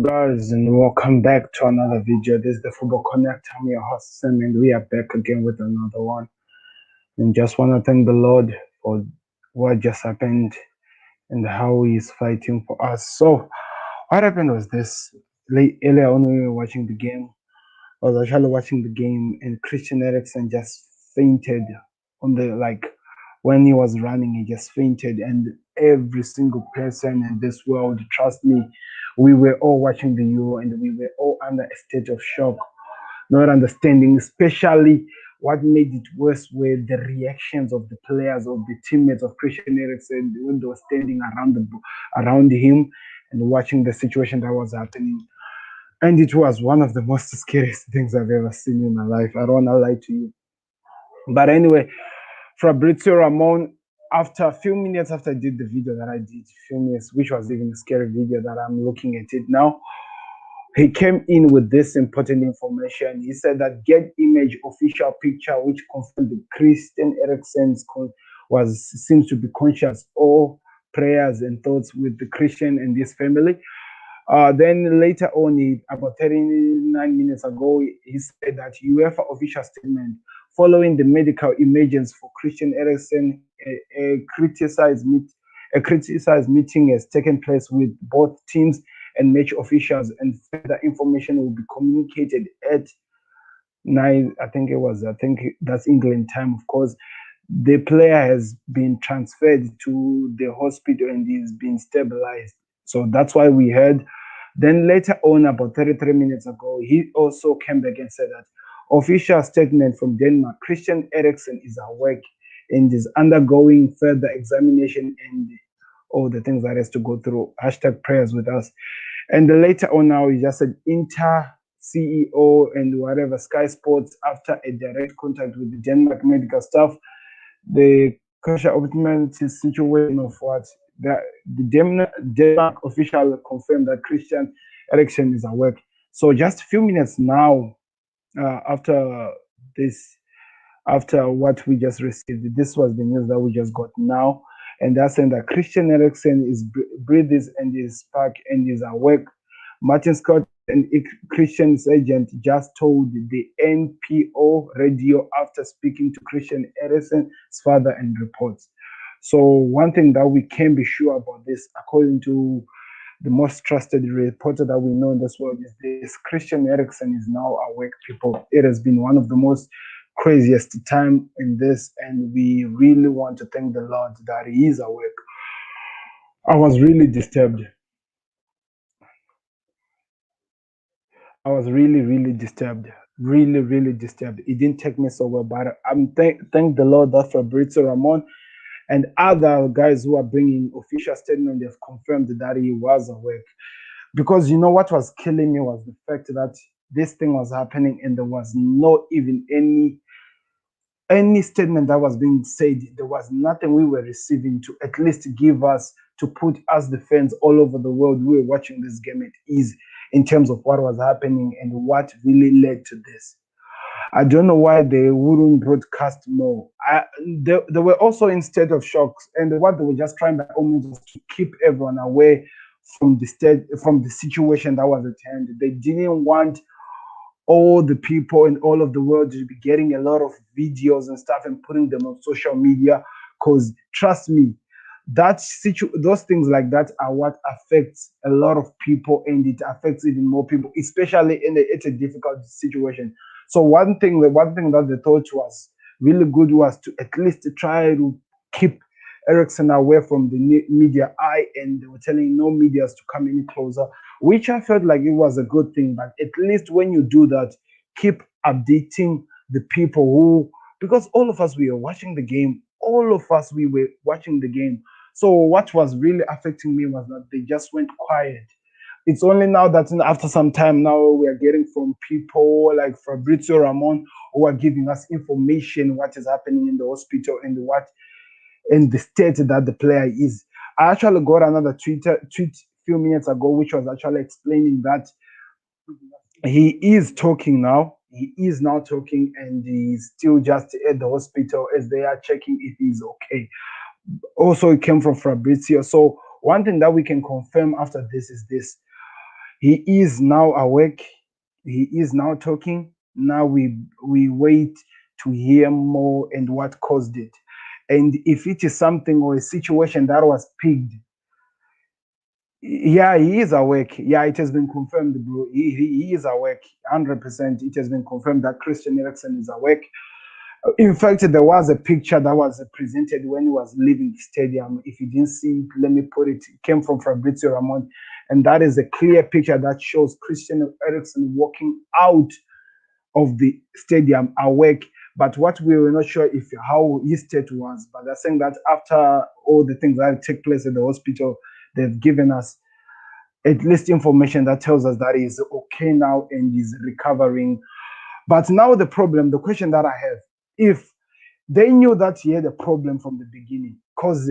Guys, and welcome back to another video. This is the Football Connect. I'm your host Sam, and we are back again with another one. And just want to thank the Lord for what just happened and how He is fighting for us. So, what happened was this: earlier on, we were watching the game. I was actually watching the game, and Christian Eriksen just fainted on the when he was running. He just fainted, and every single person in this world, trust me, we were all watching the Euro, and we were all under a state of shock, not understanding. Especially what made it worse were the reactions of the players, of the teammates of Christian Eriksen when they were standing around him and watching the situation that was happening. And it was one of the most scariest things I've ever seen in my life. I don't want to lie to you. But anyway, Fabrizio Ramon, after a few minutes after I did the video that I did, few minutes, which was even a scary video that I'm looking at it now, he came in with this important information. He said that get image official picture, which confirmed that Christian Eriksen's seems to be conscious. All prayers and thoughts with the Christian and his family. Then later on, about 39 minutes ago, he said that UEFA official statement following the medical emergence for Christian Eriksen, a criticized meeting has taken place with both teams and match officials, and further information will be communicated at 9. I think that's England time, of course. The player has been transferred to the hospital and is being stabilized. So that's why we heard. Then later on, about 33 minutes ago, he also came back and said that official statement from Denmark, Christian Eriksen is awake and is undergoing further examination and all the things that has to go through. Hashtag prayers with us. And later on now, he just said Inter CEO and whatever, Sky Sports, after a direct contact with the Denmark medical staff, the crucial ultimate situation of what the Denmark official confirmed that Christian Eriksen is awake. So just a few minutes now after what we just received, this was the news that we just got now, and that's saying that Christian Eriksen is breathes and is back and is awake. Martin Scott and Christian's agent just told the NPO radio after speaking to Christian Eriksen's father and reports. So one thing that we can be sure about this, according to the most trusted reporter that we know in this world, is this: Christian Eriksen is now awake, people. It has been one of the most craziest time in this, and we really want to thank the Lord that he is awake. I was really disturbed. I was really disturbed. Really disturbed. It didn't take me so well, but I'm thank the Lord that Fabrizio Ramon and other guys who are bringing official statement, they've confirmed that he was awake. Because you know what was killing me was the fact that this thing was happening and there was not even any statement that was being said. There was nothing we were receiving to at least give us, to put us, the fans all over the world who were watching this game at ease in terms of what was happening and what really led to this. I don't know why they wouldn't broadcast more. They were also in state of shock, and what they were just trying by all means was to keep everyone away from the situation that was at hand. They didn't want all the people in all of the world to be getting a lot of videos and stuff and putting them on social media, because trust me, those things like that are what affects a lot of people, and it affects even more people, especially it's a difficult situation. So one thing that they thought was really good was to at least try to keep Eriksen away from the media eye, and they were telling no medias to come any closer, which I felt like it was a good thing. But at least when you do that, keep updating the people because all of us, we were watching the game. All of us, we were watching the game. So what was really affecting me was that they just went quiet. It's only now that after some time now we are getting from people like Fabrizio Ramon, who are giving us information what is happening in the hospital and what in the state that the player is. I actually got another tweet a few minutes ago, which was actually explaining that he is talking now. He is now talking, and he's still just at the hospital as they are checking if he's okay. Also, it came from Fabrizio. So one thing that we can confirm after this is this: He is now awake. He is now talking. Now we wait to hear more and what caused it. And if it is something or a situation that was picked, yeah, he is awake. Yeah, it has been confirmed, bro. He is awake. 100%. It has been confirmed that Christian Eriksen is awake. In fact, there was a picture that was presented when he was leaving the stadium. If you didn't see it, let me put it. It came from Fabrizio Ramon, and that is a clear picture that shows Christian Eriksen walking out of the stadium awake. But what we were not sure if how his state was. But they're saying that after all the things that take place at the hospital, they've given us at least information that tells us that he's okay now and he's recovering. But now the question that I have, if they knew that he had a problem from the beginning, because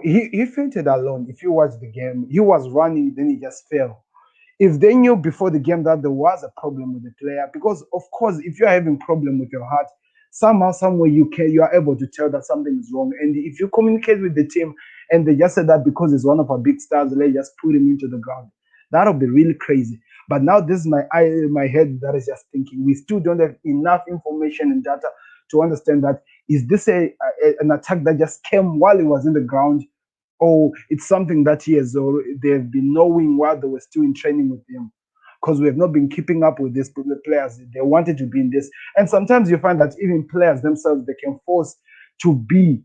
he fainted alone. If you watch the game, he was running, then he just fell. If they knew before the game that there was a problem with the player, because of course, if you're having problem with your heart, somehow, somewhere you are able to tell that something is wrong. And if you communicate with the team and they just said that because he's one of our big stars, let's just put him into the ground, that'll be really crazy. But now this is my head that is just thinking. We still don't have enough information and data to understand that is this an attack that just came while he was in the ground, or it's something that he has or they've been knowing while they were still in training with him, because we have not been keeping up with this the players. They wanted to be in this, and sometimes you find that even players themselves to be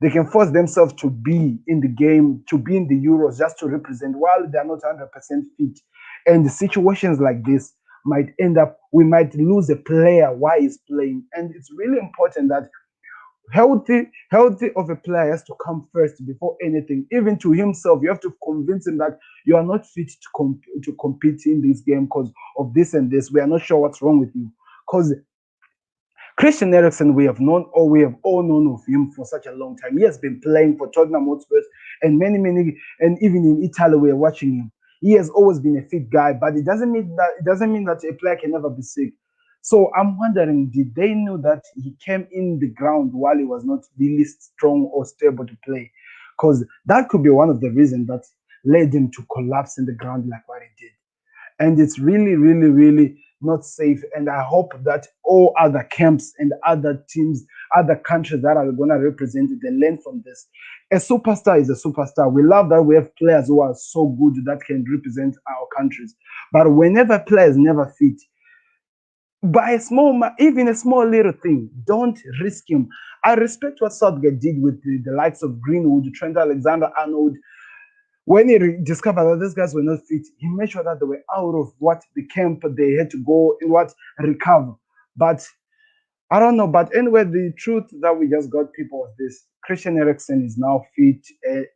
they can force themselves to be in the game, to be in the Euros, just to represent while they're not 100% fit. And situations like this might end up, we might lose a player while he's playing. And it's really important that healthy of a player has to come first before anything. Even to himself, you have to convince him that you are not fit to compete in this game because of this and this. We are not sure what's wrong with you. Because Christian Eriksen, we have all known of him for such a long time. He has been playing for Tottenham Hotspur and many, and even in Italy, we are watching him. He has always been a fit guy, but it doesn't mean that a player can never be sick. So I'm wondering, did they know that he came in the ground while he was not really strong or stable to play? Because that could be one of the reasons that led him to collapse in the ground like what he did. And it's really not safe. And I hope that all other camps and other teams, other countries that are going to represent it, they learn from this. A superstar is a superstar. We love that we have players who are so good that can represent our countries. But whenever players never fit, by even a small little thing, don't risk him. I respect what Southgate did with the likes of Greenwood, Trent Alexander-Arnold. When he discovered that these guys were not fit, he made sure that they were out of what the camp they had to go and what recover. But I don't know, but anyway, the truth that we just got people was this: Christian Eriksen is now fit,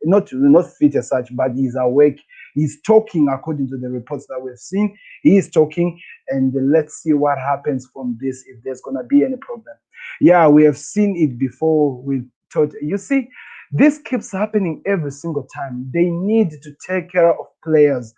not fit as such, but he's awake. He's talking according to the reports that we've seen. He is talking, and let's see what happens from this. If there's gonna be any problem, yeah, we have seen it before. We thought, you see, this keeps happening every single time. They need to take care of players.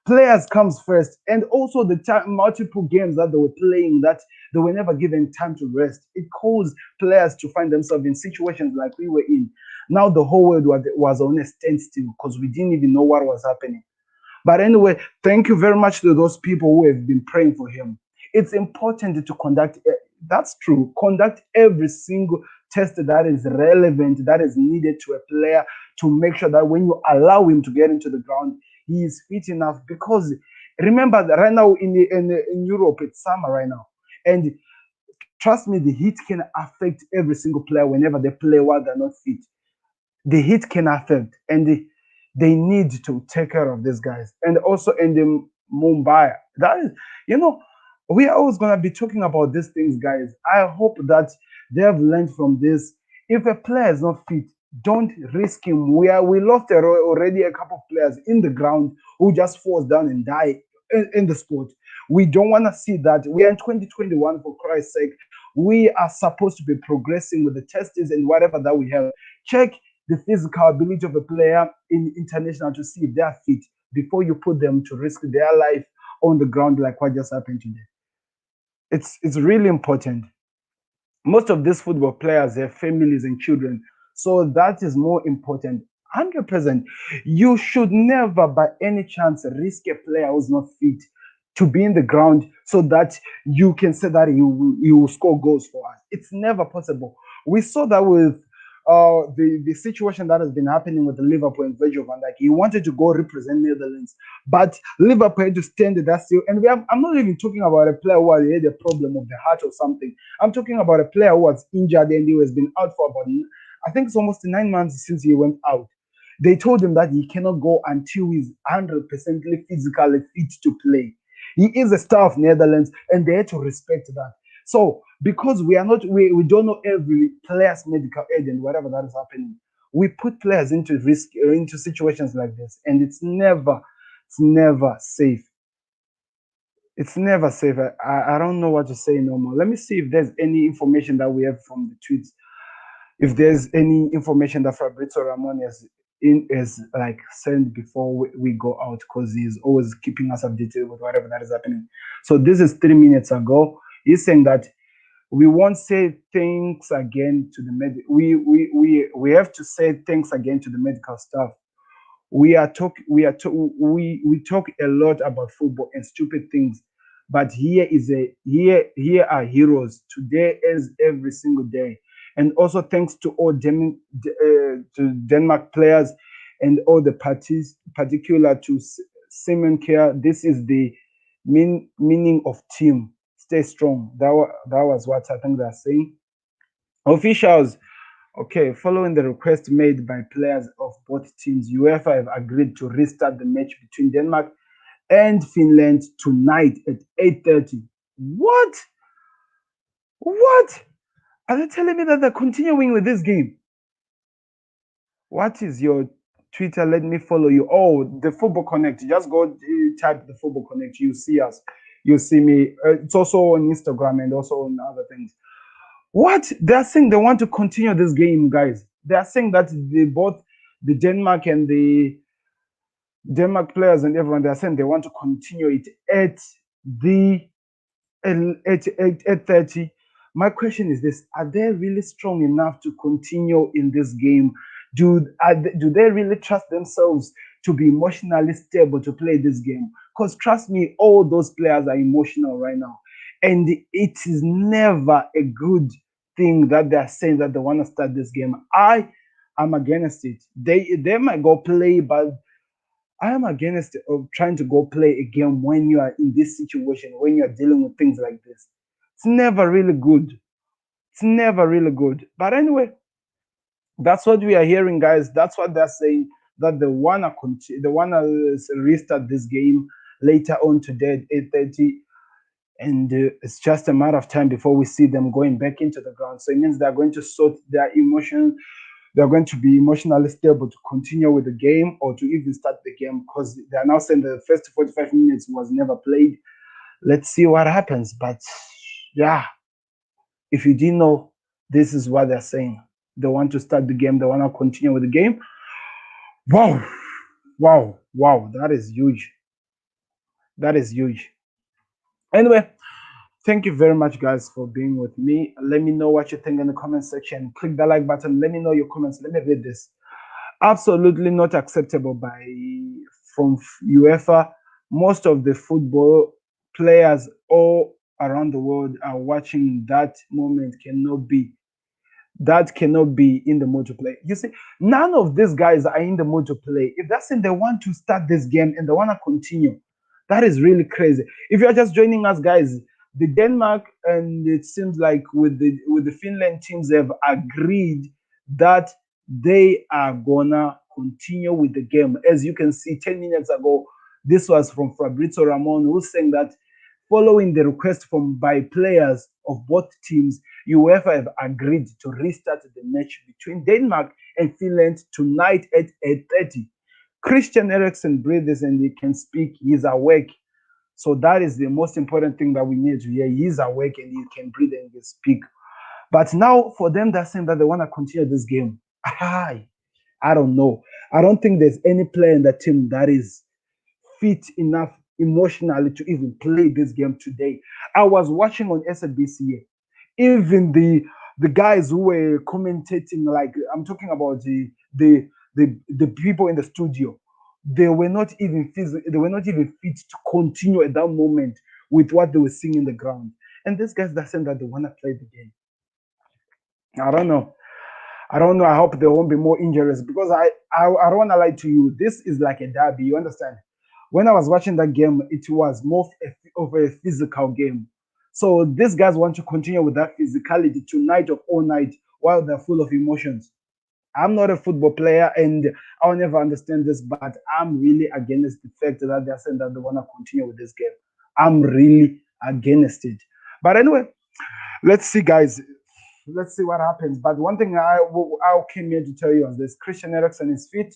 Players comes first, and also the multiple games that they were playing that they were never given time to rest. It caused players to find themselves in situations like we were in. Now the whole world was on a standstill because we didn't even know what was happening. But anyway, thank you very much to those people who have been praying for him. It's important to that's true, conduct every single test that is relevant, that is needed to a player to make sure that when you allow him to get into the ground, he is fit enough. Because remember that right now in Europe, it's summer right now. And trust me, the heat can affect every single player whenever they play while they're not fit. The heat can affect, and they need to take care of these guys. And also in the Mumbai, that is, you know, we are always gonna be talking about these things, guys. I hope that they have learned from this. If a player is not fit, don't risk him. We lost already a couple of players in the ground who just falls down and die in the sport. We don't want to see that. We are in 2021, for Christ's sake. We are supposed to be progressing with the tests and whatever that we have. Check the physical ability of a player in international to see if they are fit before you put them to risk their life on the ground like what just happened today. It's really important. Most of these football players have families and children, so that is more important. 100%. You should never, by any chance, risk a player who's not fit to be in the ground so that you can say that you will score goals for us. It's never possible. We saw that with the situation that has been happening with Liverpool and Virgil van Dijk. He wanted to go represent Netherlands, but Liverpool had to stand that still. And we have, I'm not even talking about a player who had a problem of the heart or something. I'm talking about a player who was injured and he has been out for about, I think it's almost 9 months since he went out. They told him that he cannot go until he's 100% physically fit to play. He is a star of Netherlands, and they had to respect that. So, because we don't know every player's medical aid and whatever that is happening, we put players into risk, into situations like this, and it's never safe. It's never safe. I don't know what to say no more. Let me see if there's any information that we have from the tweets, if there's any information that Fabrizio Ramon has like sent before we go out, because he's always keeping us updated with whatever that is happening. So this is 3 minutes ago. He's saying that we won't say thanks again to the we have to say thanks again to the medical staff. We talk a lot about football and stupid things, but here are heroes today as every single day. And also thanks to all to Denmark players and all the parties, particular to Simon Care. This is the meaning of team. Stay strong. That was what I think they're saying. Officials, okay, following the request made by players of both teams, UEFA have agreed to restart the match between Denmark and Finland tonight at 8:30. What? What? Are they telling me that they're continuing with this game? What is your Twitter? Let me follow you. Oh, the Football Connect. Just go type the Football Connect. You see us. You see me. It's also on Instagram and also on other things. What? They're saying they want to continue this game, guys. They are saying that they both the Denmark and the Denmark players and everyone, they're saying they want to continue it at the at 30. My question is this: are they really strong enough to continue in this game? Do they really trust themselves to be emotionally stable to play this game? Because trust me, all those players are emotional right now, and it is never a good thing that they are saying that they want to start this game. I am against it. They might go play, but I am against trying to go play a game when you are in this situation, when you are dealing with things like this. It's never really good. It's never really good. But anyway, that's what we are hearing, guys. That's what they're saying. That they wanna restart this game later on today at 8:30, and it's just a matter of time before we see them going back into the ground. So it means they're going to sort their emotions, they're going to be emotionally stable to continue with the game or to even start the game, because they are now saying the first 45 minutes was never played. Let's see what happens. But yeah, if you didn't know, this is what they're saying. They want to start the game, they want to continue with the game. Wow, wow, wow, that is huge. That is huge. Anyway, thank you very much, guys, for being with me. Let me know what you think in the comment section. Click the like button. Let me know your comments. Let me read this. Absolutely not acceptable by from UEFA. Most of the football players all around the world are watching. That cannot be in the mood to play. You see, none of these guys are in the mood to play. If that's saying they want to start this game and they want to continue, that is really crazy. If you're just joining us, guys, the Denmark and it seems like with the Finland teams have agreed that they are gonna continue with the game. As you can see, 10 minutes ago, this was from Fabrizio Ramon, who's saying that following the request from by players of both teams, UEFA have agreed to restart the match between Denmark and Finland tonight at 8:30. Christian Eriksen breathes and he can speak. He's awake. So that is the most important thing that we need to hear. He's awake and he can breathe and he can speak. But now for them, they're saying that they want to continue this game. I don't know. I don't think there's any player in the team that is fit enough emotionally to even play this game today. I was watching on SBC, even the guys who were commentating, like I'm talking about the the people in the studio, they were not even they were not even fit to continue at that moment with what they were seeing in the ground. And these guys that saying that they want to play the game. I don't know. I don't know. I hope there won't be more injuries because I don't want to lie to you. This is like a derby. You understand? When I was watching that game, it was more of a physical game. So these guys want to continue with that physicality tonight or all night while they're full of emotions. I'm not a football player and I'll never understand this, but I'm really against the fact that they're saying that they want to continue with this game. I'm really against it. But anyway, let's see, guys. Let's see what happens. But one thing I came here to tell you is this: Christian Eriksen is fit,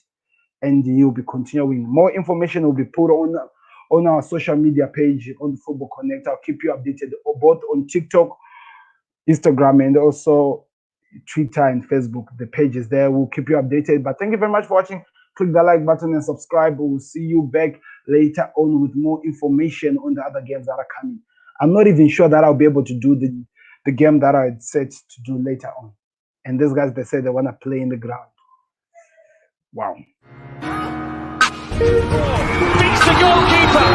and he'll be continuing. More information will be put on our social media page on Football Connect. I'll keep you updated both on TikTok, Instagram, and also Twitter and Facebook. The page is there. We'll keep you updated. But thank you very much for watching. Click the like button and subscribe. We'll see you back later on with more information on the other games that are coming. I'm not even sure that I'll be able to do the game that I had set to do later on. And these guys, they say they want to play in the ground. Wow. Beats the goalkeeper.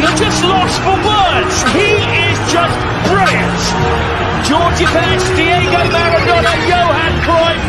You're just lost for words. He is just brilliant. Georgie Best, Diego Maradona, Johan Cruyff.